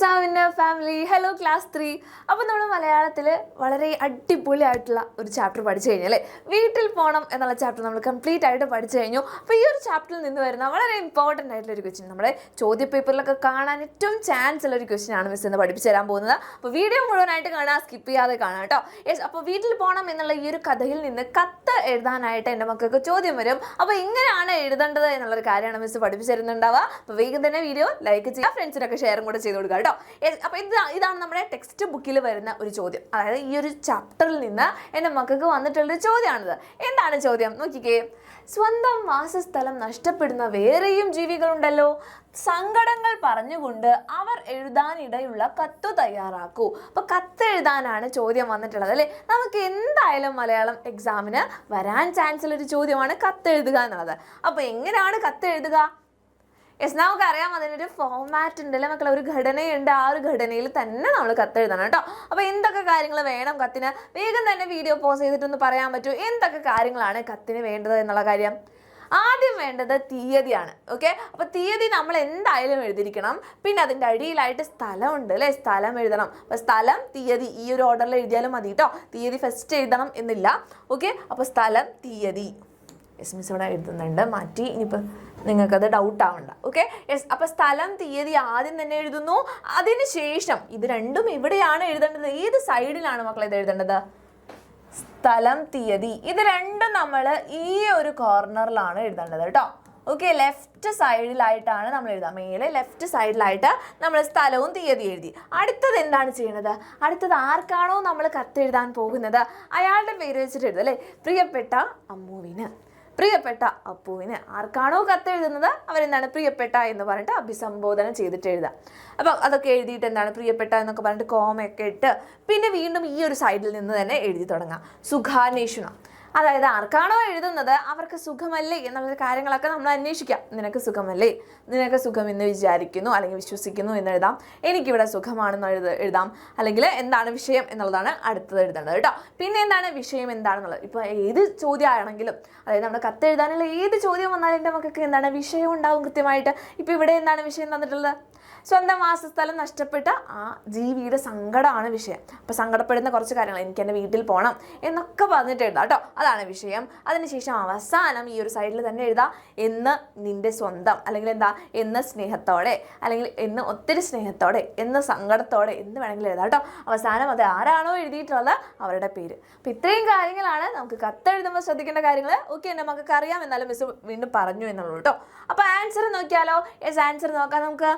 എക്സാമിൻ്റെ family hello class 3. അപ്പോൾ നമ്മൾ മലയാളത്തിൽ വളരെ അടിപൊളിയായിട്ടുള്ള ഒരു ചാപ്റ്റർ പഠിച്ചു കഴിഞ്ഞു അല്ലേ. വീട്ടിൽ പോകണം എന്നുള്ള ചാപ്റ്റർ നമ്മൾ കംപ്ലീറ്റ് ആയിട്ട് പഠിച്ചു കഴിഞ്ഞു. അപ്പോൾ ഈ ഒരു ചാപ്റ്ററിൽ നിന്ന് വരുന്ന വളരെ ഇമ്പോർട്ടൻ്റ് ആയിട്ടുള്ള ഒരു ക്വസ്റ്റ്യൻ, നമ്മുടെ ചോദ്യ പേപ്പറിലൊക്കെ കാണാൻ ഏറ്റവും ചാൻസ് ഉള്ള ഒരു ക്വസ്റ്റ്യൻ ആണ് മിസ് എന്ന് പഠിപ്പിച്ചു തരാൻ പോകുന്നത്. അപ്പോൾ വീഡിയോ മുഴുവനായിട്ട് കാണാൻ സ്കിപ്പ് ചെയ്യാതെ കാണാം കേട്ടോ. യെസ്, അപ്പോൾ വീട്ടിൽ പോകണം എന്നുള്ള ഈ ഒരു കഥയിൽ നിന്ന് കത്ത് എഴുതാനായിട്ട് എൻ്റെ മക്കൾക്ക് ചോദ്യം വരും. അപ്പോൾ എങ്ങനെയാണ് എഴുതേണ്ടത് എന്നുള്ളൊരു കാര്യമാണ് മിസ് പഠിപ്പിച്ചു തരുന്നുണ്ടാവുക. അപ്പോൾ വേഗം തന്നെ വീഡിയോ ലൈക്ക് ചെയ്യുക, ഫ്രണ്ട്സിനൊക്കെ ഷെയറും കൂടെ ചെയ്ത് കൊടുക്കുക കേട്ടോ. അപ്പോൾ ഇതാണ് നമ്മുടെ ടെക്സ്റ്റ് ബുക്കിൽ വരുന്ന ഒരു ചോദ്യം. അതായത് ഈ ഒരു ചാപ്റ്ററിൽ നിന്ന് എൻ്റെ മക്കൾക്ക് വന്നിട്ടുള്ളൊരു ചോദ്യമാണിത്. എന്താണ് ചോദ്യം നോക്കിക്കേ. സ്വന്തം വാസസ്ഥലം നഷ്ടപ്പെടുന്ന വേറെയും ജീവികളുണ്ടല്ലോ. സങ്കടങ്ങൾ പറഞ്ഞുകൊണ്ട് അവർ എഴുതാനിടയുള്ള കത്ത് തയ്യാറാക്കൂ. അപ്പോൾ കത്ത് എഴുതാനാണ് ചോദ്യം വന്നിട്ടുള്ളത് അല്ലേ. നമുക്ക് എന്തായാലും മലയാളം എക്സാമിന് വരാൻ ചാൻസ് ഉള്ളൊരു ചോദ്യമാണ് കത്ത് എഴുതുക എന്നുള്ളത്. അപ്പോൾ എങ്ങനെയാണ് കത്ത് എഴുതുക? യെസ്, നമുക്കറിയാം അതിനൊരു ഫോമാറ്റ് ഉണ്ടല്ലേ മക്കളെ, ഒരു ഘടനയുണ്ട്. ആ ഒരു ഘടനയിൽ തന്നെ നമ്മൾ കത്തെഴുതണം കേട്ടോ. അപ്പോൾ എന്തൊക്കെ കാര്യങ്ങൾ വേണം കത്തിന്? വേഗം തന്നെ വീഡിയോ പോസ് ചെയ്തിട്ടൊന്ന് പറയാൻ പറ്റൂ എന്തൊക്കെ കാര്യങ്ങളാണ് കത്തിന് വേണ്ടത് എന്നുള്ള കാര്യം. ആദ്യം വേണ്ടത് തീയതിയാണ്. ഓക്കെ, അപ്പോൾ തീയതി നമ്മൾ എന്തായാലും എഴുതിയിരിക്കണം. പിന്നെ അതിൻ്റെ അടിയിലായിട്ട് സ്ഥലമുണ്ട് അല്ലേ, സ്ഥലം എഴുതണം. അപ്പോൾ സ്ഥലം, തീയതി ഈ ഒരു ഓർഡറിൽ എഴുതിയാലും മതി കേട്ടോ. തീയതി ഫസ്റ്റ് എഴുതണം എന്നില്ല. ഓക്കെ, അപ്പോൾ സ്ഥലം, തീയതി. യെസ്, മിസ് ഇവിടെ എഴുതുന്നുണ്ട്, മാറ്റി. ഇനിയിപ്പോൾ നിങ്ങൾക്കത് ഡൗട്ട് ആവണ്ട. ഓക്കെ, യെസ്, അപ്പോൾ സ്ഥലം, തീയതി ആദ്യം തന്നെ എഴുതുന്നു. അതിന് ശേഷം ഇത് രണ്ടും എവിടെയാണ് എഴുതേണ്ടത്? ഏത് സൈഡിലാണ് മക്കളെ ഇത് എഴുതേണ്ടത്? സ്ഥലം, തീയതി ഇത് രണ്ടും നമ്മൾ ഈ ഒരു കോർണറിലാണ് എഴുതേണ്ടത് കേട്ടോ. ഓക്കെ, ലെഫ്റ്റ് സൈഡിലായിട്ടാണ് നമ്മൾ എഴുതുക. മേലെ ലെഫ്റ്റ് സൈഡിലായിട്ട് നമ്മൾ സ്ഥലവും തീയതി എഴുതി. അടുത്തത് എന്താണ് ചെയ്യുന്നത്? അടുത്തത് ആർക്കാണോ നമ്മൾ കത്തെഴുതാൻ പോകുന്നത് അയാളുടെ പേര് വെച്ചിട്ട് എഴുതുക അല്ലേ. പ്രിയപ്പെട്ട അമ്മുവിന്, പ്രിയപ്പെട്ട അപ്പുവിന്. ആർക്കാണോ കത്തെഴുതുന്നത് അവരെന്താണ് പ്രിയപ്പെട്ട എന്ന് പറഞ്ഞിട്ട് അഭിസംബോധന ചെയ്തിട്ട് എഴുതാം. അപ്പം അതൊക്കെ എഴുതിയിട്ട് എന്താണ് പ്രിയപ്പെട്ട എന്നൊക്കെ പറഞ്ഞിട്ട് കോമയൊക്കെ ഇട്ട് പിന്നെ വീണ്ടും ഈ ഒരു സൈഡിൽ നിന്ന് തന്നെ എഴുതി തുടങ്ങാം. സുഖാന്വേഷണം, അതായത് ആർക്കാണോ എഴുതുന്നത് അവർക്ക് സുഖമല്ലേ എന്നുള്ള കാര്യങ്ങളൊക്കെ നമ്മൾ അന്വേഷിക്കാം. നിനക്ക് സുഖമല്ലേ, നിനക്ക് സുഖമെന്ന് വിചാരിക്കുന്നു അല്ലെങ്കിൽ വിശ്വസിക്കുന്നു എന്ന് എഴുതാം. എനിക്കിവിടെ സുഖമാണെന്ന് എഴുതാം. അല്ലെങ്കിൽ എന്താണ് വിഷയം എന്നുള്ളതാണ് അടുത്തത് എഴുതേണ്ടത് കേട്ടോ. പിന്നെ എന്താണ് വിഷയം എന്താണെന്നുള്ളത്. ഇപ്പോൾ ഏത് ചോദ്യമാണെങ്കിലും, അതായത് നമ്മുടെ കത്തെഴുതാനുള്ള ഏത് ചോദ്യം വന്നാലും എൻ്റെ മക്കൾക്ക് എന്താണ് വിഷയം ഉണ്ടാവും കൃത്യമായിട്ട്. ഇപ്പോൾ ഇവിടെ എന്താണ് വിഷയം തന്നിട്ടുള്ളത്? സ്വന്തം വാസസ്ഥലം നഷ്ടപ്പെട്ട ആ ജീവിയുടെ സങ്കടമാണ് വിഷയം. അപ്പോൾ സങ്കടപ്പെടുന്ന കുറച്ച് കാര്യങ്ങൾ, എനിക്ക് എൻ്റെ വീട്ടിൽ പോകണം എന്നൊക്കെ പറഞ്ഞിട്ട് എഴുതാം കേട്ടോ. അതാണ് വിഷയം. അതിനുശേഷം അവസാനം ഈ ഒരു സൈഡിൽ തന്നെ എഴുതാം എന്ന് നിൻ്റെ സ്വന്തം, അല്ലെങ്കിൽ എന്താ എന്ന് സ്നേഹത്തോടെ, അല്ലെങ്കിൽ എന്ന് ഒത്തിരി സ്നേഹത്തോടെ, എന്ന് സങ്കടത്തോടെ, എന്ന് വേണമെങ്കിലും എഴുതാം കേട്ടോ. അവസാനം അത് ആരാണോ എഴുതിയിട്ടുള്ളത് അവരുടെ പേര്. അപ്പോൾ ഇത്രയും കാര്യങ്ങളാണ് നമുക്ക് കത്തെഴുതുമ്പോൾ ശ്രദ്ധിക്കേണ്ട കാര്യങ്ങൾ. ഓക്കെ, എൻ്റെ മക്കൾക്ക് അറിയാം, എന്നാലും മിസ് വീണ്ടും പറഞ്ഞു എന്നുള്ളൂ കേട്ടോ. അപ്പോൾ ആൻസർ നോക്കിയാലോ? യെസ്, ആൻസർ നോക്കാം നമുക്ക്.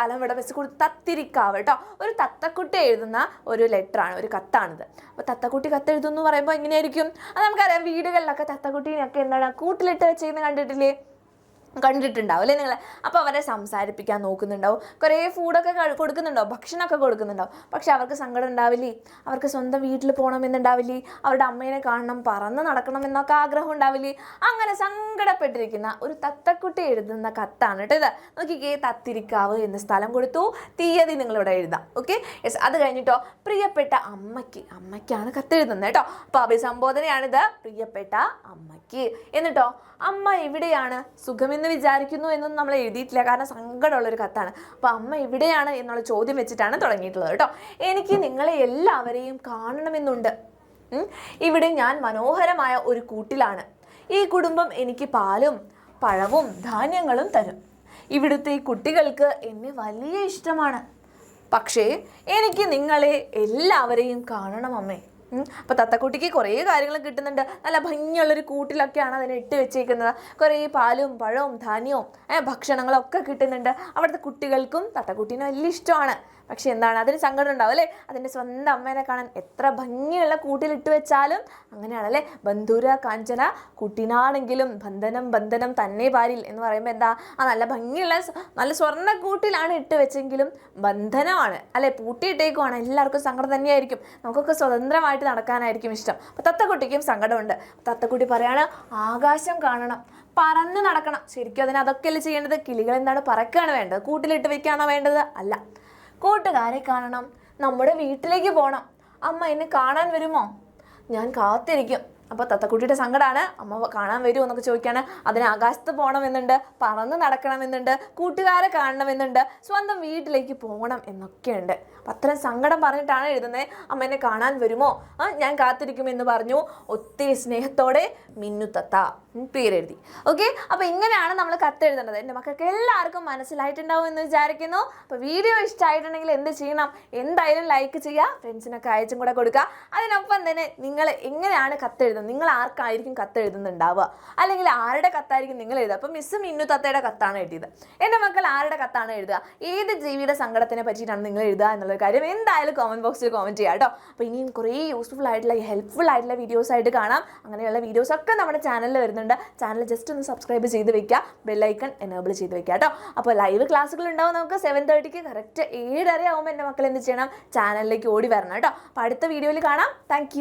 സ്ഥലം ഇവിടെ വെച്ച് കൊടുത്ത് തത്തിരിക്കാവ് കേട്ടോ. ഒരു തത്തക്കുട്ടി എഴുതുന്ന ഒരു ലെറ്ററാണ്, ഒരു കത്താണിത്. അപ്പോൾ തത്തക്കുട്ടി കത്തെഴുതും എന്ന് പറയുമ്പോൾ എങ്ങനെയായിരിക്കും? അത് നമുക്കറിയാം, വീടുകളിലൊക്കെ തത്തക്കുട്ടീനൊക്കെ എന്താണ് കൂട്ടിലിട്ട് വെച്ചിരുന്ന് കണ്ടിട്ടുണ്ടാവും അല്ലേ നിങ്ങൾ? അപ്പോൾ അവരെ സംസാരിപ്പിക്കാൻ നോക്കുന്നുണ്ടാവും, കുറേ ഫുഡൊക്കെ കൊടുക്കുന്നുണ്ടാവും, ഭക്ഷണമൊക്കെ കൊടുക്കുന്നുണ്ടാവും. പക്ഷെ അവർക്ക് സങ്കടം ഉണ്ടാവില്ലേ? അവർക്ക് സ്വന്തം വീട്ടിൽ പോകണമെന്നുണ്ടാവില്ലേ? അവരുടെ അമ്മേനെ കാണണം, പറന്ന് നടക്കണം എന്നൊക്കെ ആഗ്രഹം ഉണ്ടാവില്ലേ? അങ്ങനെ സങ്കടപ്പെട്ടിരിക്കുന്ന ഒരു തത്തക്കുട്ടി എഴുതുന്ന കത്താണ് കേട്ടോ ഇത്. നോക്കിക്കേ, തത്തിരിക്കാവ് എന്ന സ്ഥലം കൊടുത്തു, തീയതി നിങ്ങളിവിടെ എഴുതാം. Okay, yes. അത് കഴിഞ്ഞിട്ടോ പ്രിയപ്പെട്ട അമ്മയ്ക്കാണ് കത്തെഴുതുന്നത് കേട്ടോ. അപ്പോൾ അഭിസംബോധനയാണിത്, പ്രിയപ്പെട്ട അമ്മയ്ക്ക്. എന്നിട്ടോ അമ്മ എവിടെയാണ്? സുഖമെന്ന് വിചാരിക്കുന്നു എന്നൊന്നും നമ്മൾ എഴുതിയിട്ടില്ല, കാരണം സങ്കടമുള്ളൊരു കത്താണ്. അപ്പോൾ അമ്മ എവിടെയാണ് എന്നുള്ള ചോദ്യം വെച്ചിട്ടാണ് തുടങ്ങിയിട്ടുള്ളത് കേട്ടോ. എനിക്ക് നിങ്ങളെ എല്ലാവരെയും കാണണമെന്നുണ്ട്. ഇവിടെ ഞാൻ മനോഹരമായ ഒരു കൂട്ടിലാണ്. ഈ കുടുംബം എനിക്ക് പാലും പഴവും ധാന്യങ്ങളും തരും. ഇവിടുത്തെ കുട്ടികൾക്ക് എന്നെ വലിയ ഇഷ്ടമാണ്. പക്ഷേ എനിക്ക് നിങ്ങളെ എല്ലാവരെയും കാണണം അമ്മേ. അപ്പോൾ തത്തക്കുട്ടിക്ക് കുറേ കാര്യങ്ങൾ കിട്ടുന്നുണ്ട്. നല്ല ഭംഗിയുള്ളൊരു കൂട്ടിലൊക്കെയാണ് അതിനെ ഇട്ട് വെച്ചേക്കുന്നത്. കുറേ പാലും പഴവും ധാന്യവും ഭക്ഷണങ്ങളൊക്കെ കിട്ടുന്നുണ്ട്. അവിടുത്തെ കുട്ടികൾക്കും തത്തക്കുട്ടീനെ വലിയ ഇഷ്ടമാണ്. പക്ഷെ എന്താണ്, അതിന് സങ്കടം ഉണ്ടാവും അല്ലേ? അതിൻ്റെ സ്വന്തം അമ്മേനെ കാണാൻ എത്ര ഭംഗിയുള്ള കൂട്ടിലിട്ട് വെച്ചാലും അങ്ങനെയാണല്ലേ. ബന്ധുര കാഞ്ചന കുട്ടിനാണെങ്കിലും ബന്ധനം തന്നെ പാരിൽ എന്ന് പറയുമ്പോൾ എന്താ, ആ നല്ല ഭംഗിയുള്ള നല്ല സ്വർണ്ണ കൂട്ടിലാണ് ഇട്ട് വെച്ചെങ്കിലും ബന്ധനമാണ് അല്ലേ, പൂട്ടിയിട്ടേക്കുമാണ്. എല്ലാവർക്കും സങ്കടം തന്നെയായിരിക്കും. നമുക്കൊക്കെ സ്വതന്ത്രമായിട്ട് നടക്കാനായിരിക്കും ഇഷ്ടം. അപ്പോൾ തത്തക്കുട്ടിക്കും സങ്കടമുണ്ട്. തത്തക്കുട്ടി പറയാണ് ആകാശം കാണണം, പറന്ന് നടക്കണം. ശരിക്കും അതൊക്കെയല്ലേ ചെയ്യേണ്ടത്? കിളികൾ എന്താണ് പറക്കുകയാണ് വേണ്ടത്, കൂട്ടിലിട്ട് വെക്കുകയാണോ വേണ്ടത്? അല്ല, കൂട്ടുകാരെ കാണണം, നമ്മുടെ വീട്ടിലേക്ക് പോകണം. അമ്മ എന്നെ കാണാൻ വരുമോ? ഞാൻ കാത്തിരിക്കും. അപ്പോൾ തത്തക്കുട്ടിയുടെ സങ്കടമാണ്, അമ്മ കാണാൻ വരുമോ എന്നൊക്കെ ചോദിക്കുകയാണ്. അതിന് ആകാശത്ത് പോകണമെന്നുണ്ട്, പറന്ന് നടക്കണമെന്നുണ്ട്, കൂട്ടുകാരെ കാണണമെന്നുണ്ട്, സ്വന്തം വീട്ടിലേക്ക് പോകണം എന്നൊക്കെയുണ്ട്. അപ്പം അത്രയും സങ്കടം പറഞ്ഞിട്ടാണ് എഴുതുന്നത്. അമ്മ എന്നെ കാണാൻ വരുമോ, ഞാൻ കാത്തിരിക്കുമെന്ന് പറഞ്ഞു. ഒത്തിരി സ്നേഹത്തോടെ മിന്നു തത്ത പേരെഴുതി. ഓക്കെ, അപ്പോൾ ഇങ്ങനെയാണ് നമ്മൾ കത്തെഴുതേണ്ടത്. എൻ്റെ മക്കൾക്ക് എല്ലാവർക്കും മനസ്സിലായിട്ടുണ്ടാവും എന്ന് വിചാരിക്കുന്നു. അപ്പോൾ വീഡിയോ ഇഷ്ടമായിട്ടുണ്ടെങ്കിൽ എന്ത് ചെയ്യണം? എന്തായാലും ലൈക്ക് ചെയ്യുക, ഫ്രണ്ട്സിനൊക്കെ അയച്ചും കൂടെ കൊടുക്കുക. അതിനൊപ്പം തന്നെ നിങ്ങൾ എങ്ങനെയാണ് കത്തെഴുതുന്നത്, നിങ്ങൾ ആർക്കായിരിക്കും കത്തെഴുതുന്നുണ്ടാവുക, അല്ലെങ്കിൽ ആരുടെ കത്തായിരിക്കും നിങ്ങൾ എഴുതുക? അപ്പോൾ മിസ് മിന്നു തത്തയുടെ കത്താണ് എഴുതിയത്. എൻ്റെ മക്കൾ ആരുടെ കത്താണ് എഴുതുക, ഏത് ജീവിയുടെ സങ്കടത്തിനെ പറ്റിയിട്ടാണ് നിങ്ങൾ എഴുതുക എന്നുള്ള കാര്യം എന്തായാലും കമൻറ്റ് ബോക്സിൽ കമൻറ്റ് ചെയ്യാം കേട്ടോ. അപ്പോൾ ഇനിയും കുറേ യൂസ്ഫുൾ ആയിട്ടുള്ള ഹെൽപ്ഫുൾ ആയിട്ടുള്ള വീഡിയോസ് ആയിട്ട് കാണാം. അങ്ങനെയുള്ള വീഡിയോസൊക്കെ നമ്മുടെ ചാനലിൽ വരുന്നുണ്ട്. ചാനൽ ജസ്റ്റ് ഒന്ന് സബ്സ്ക്രൈബ് ചെയ്ത് വെക്കുക, ബെല്ലൈക്കൺ എനേബിൾ ചെയ്ത് വെക്കുക കേട്ടോ. അപ്പോൾ ലൈവ് ക്ലാസ്സുകൾ ഉണ്ടാവും നമുക്ക് 7:30 കറക്റ്റ് 7:30 ആകുമ്പോൾ എൻ്റെ മക്കൾ എന്ത് ചെയ്യണം? ചാനലിലേക്ക് ഓടി വരണം കേട്ടോ. അപ്പോൾ അടുത്ത വീഡിയോയിൽ കാണാം. താങ്ക്